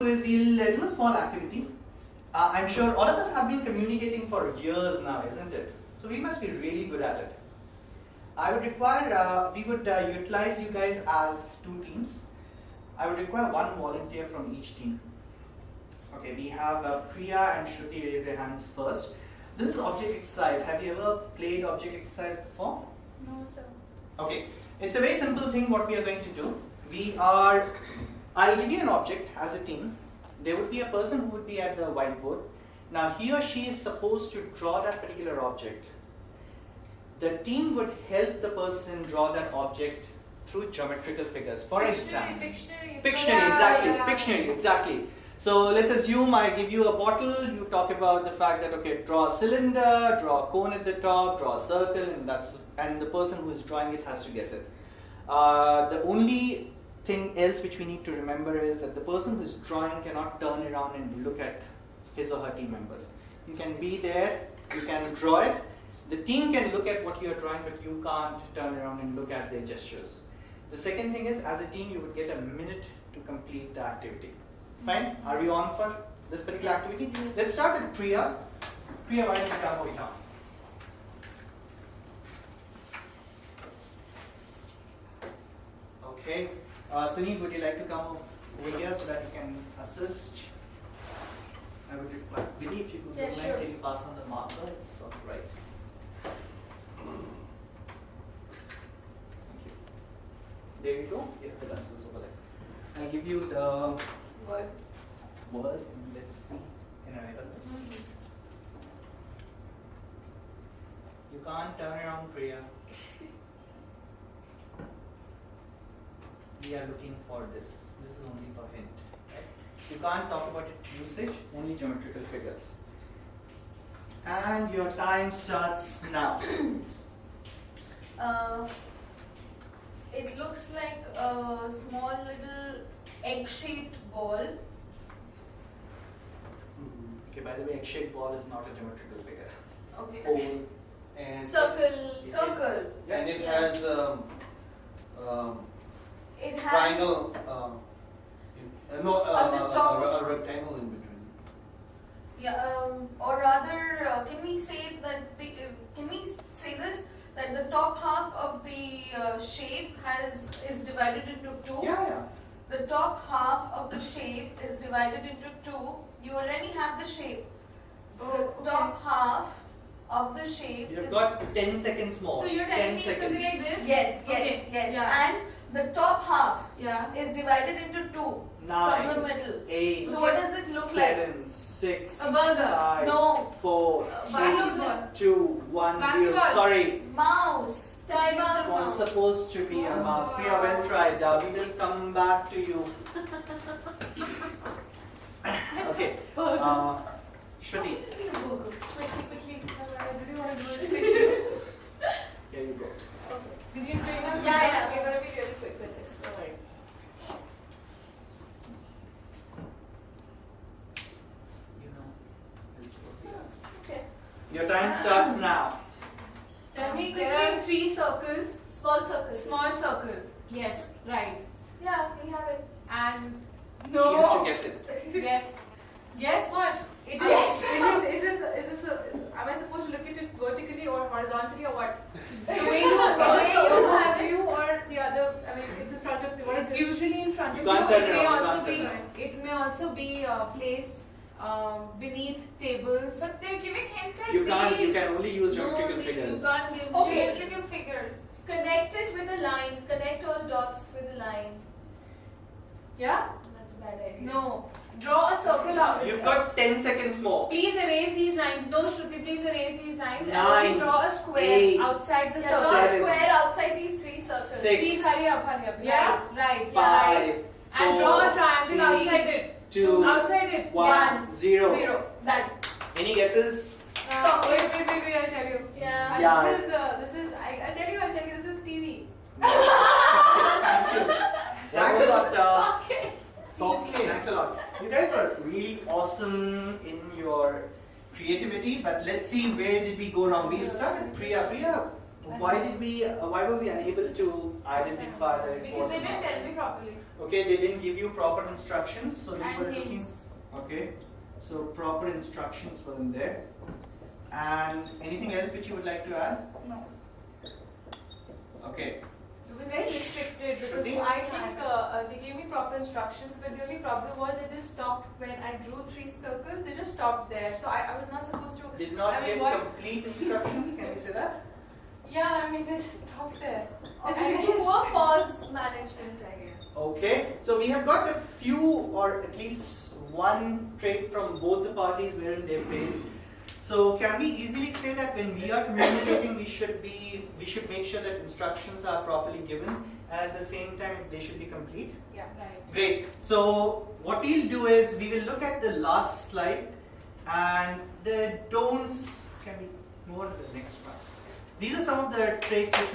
is we'll do a small activity. I'm sure all of us have been communicating for years now, isn't it? So we must be really good at it. I would require, we would utilize you guys as two teams. I would require one volunteer from each team. Okay, we have Priya and Shruti raise their hands first. This is object exercise. Have you ever played object exercise before? No, sir. Okay, it's a very simple thing what we are going to do. I'll give you an object as a team. There would be a person who would be at the whiteboard. Now he or she is supposed to draw that particular object. The team would help the person draw that object through geometrical figures. For example, Pictionary, exactly. Yeah. Pictionary, exactly. So let's assume I give you a bottle. You talk about the fact that okay, draw a cylinder, draw a cone at the top, draw a circle, and the person who is drawing it has to guess it. The only thing else which we need to remember is that the person who is drawing cannot turn around and look at his or her team members. You can be there, you can draw it. The team can look at what you are drawing, but you can't turn around and look at their gestures. The second thing is, as a team, you would get a minute to complete the activity. Fine? Are we on for this particular activity? Let's start with Priya. Priya, why don't you come over here? Okay. Sunil, would you like to come over here so that you can assist? I would require Vidhi, if you could can you pass on the marker? It's on the right. Thank you. There you go. Yeah, the dust is over there. I give you the word. Let's see. Can I write this? You can't turn around, Priya. We are looking for this. This is only for hint. Right? You can't talk about its usage, only geometrical figures. And your time starts now. It looks like a small little egg-shaped ball. Okay, by the way, egg-shaped ball is not a geometrical figure. Okay. Oval and Circle. And it Yeah. has It has triangle, On the top of- a rectangle in between. Yeah, or rather, can we say that can we say this that the top half of the shape is divided into two? Yeah. The top half of the shape is divided into two. You already have the shape. The top half of the shape You've is got 10 seconds more. So you're 10 telling me seconds. something like this? yes. Yeah. And the top half Yeah. is divided into two 9, from the middle. 8, So what does it look like? 7, 6, A burger. 5, No. 4, Basketball. 2, 1, 0. Basketball. Sorry. Mouse. Time out. It was supposed to be a mouse. Priya, well tried. We will come back to you. Okay. Shruti, Quickly. I really want to do it. here you go. Did you train up? Yeah, we're gonna be really quick with this. Don't worry. You know, it's for you. Okay. Your time starts now. Tell me There are quickly 3 circles, Small circles. small circles. Yes, right. Yeah, we have it. And She has to guess it. yes. Guess what? It is. Yes. Is this am I supposed to look at it vertically or horizontally or what? The way you have it. you or the other. I mean, it's in front of you. It's usually in front You of can't you. turn It may around, you also can't be. turn around. It may also be placed beneath tables. But they're giving hints like You can't. You these. can only use No, geometrical you figures. can't give Okay. geometrical figures. Connect it with a line. Connect all dots with a line. Yeah? That's a bad idea. No. Draw a circle out. You've got 10 seconds more. Please erase these lines. No, Shruti, please erase these lines. 9, and only draw a square 8, outside the Yeah, circle. draw a 7, square outside these three circles. 6, Please hurry up. Yeah? Right. 5, And draw a 4, triangle 3, outside it. 2, Outside it. 1, 0. Zero. Done. Any guesses? Wait, I'll tell you. Yeah. Yeah. This is, I'll tell you, this is TV. Thank you. Thanks a lot. Fuck it. Thanks a lot. You guys were really awesome in your creativity, but let's see where did we go wrong. We'll start with Priya. Priya, Why were we unable to identify that it Because was they a didn't mouse? tell me properly. Okay, they didn't give you proper instructions, so you And were looking. hints. Okay, so proper instructions weren't there. And anything else which you would like to add? No. Okay. It was very restricted because Shruti? I think they gave me proper instructions, but the only problem was they just stopped when I drew 3 circles. They just stopped there, so I was not supposed to. Did not I mean, give what- complete instructions. Can we say that? Yeah, I mean they just stopped there. Okay, poor pause management, I guess. Okay, so we have got a few or at least one trait from both the parties wherein they failed. So can we easily say that when we are communicating, we should make sure that instructions are properly given and at the same time they should be complete? Yeah. Right. Great. So what we'll do is we will look at the last slide and the don'ts. Can we move on to the next one? These are some of the traits which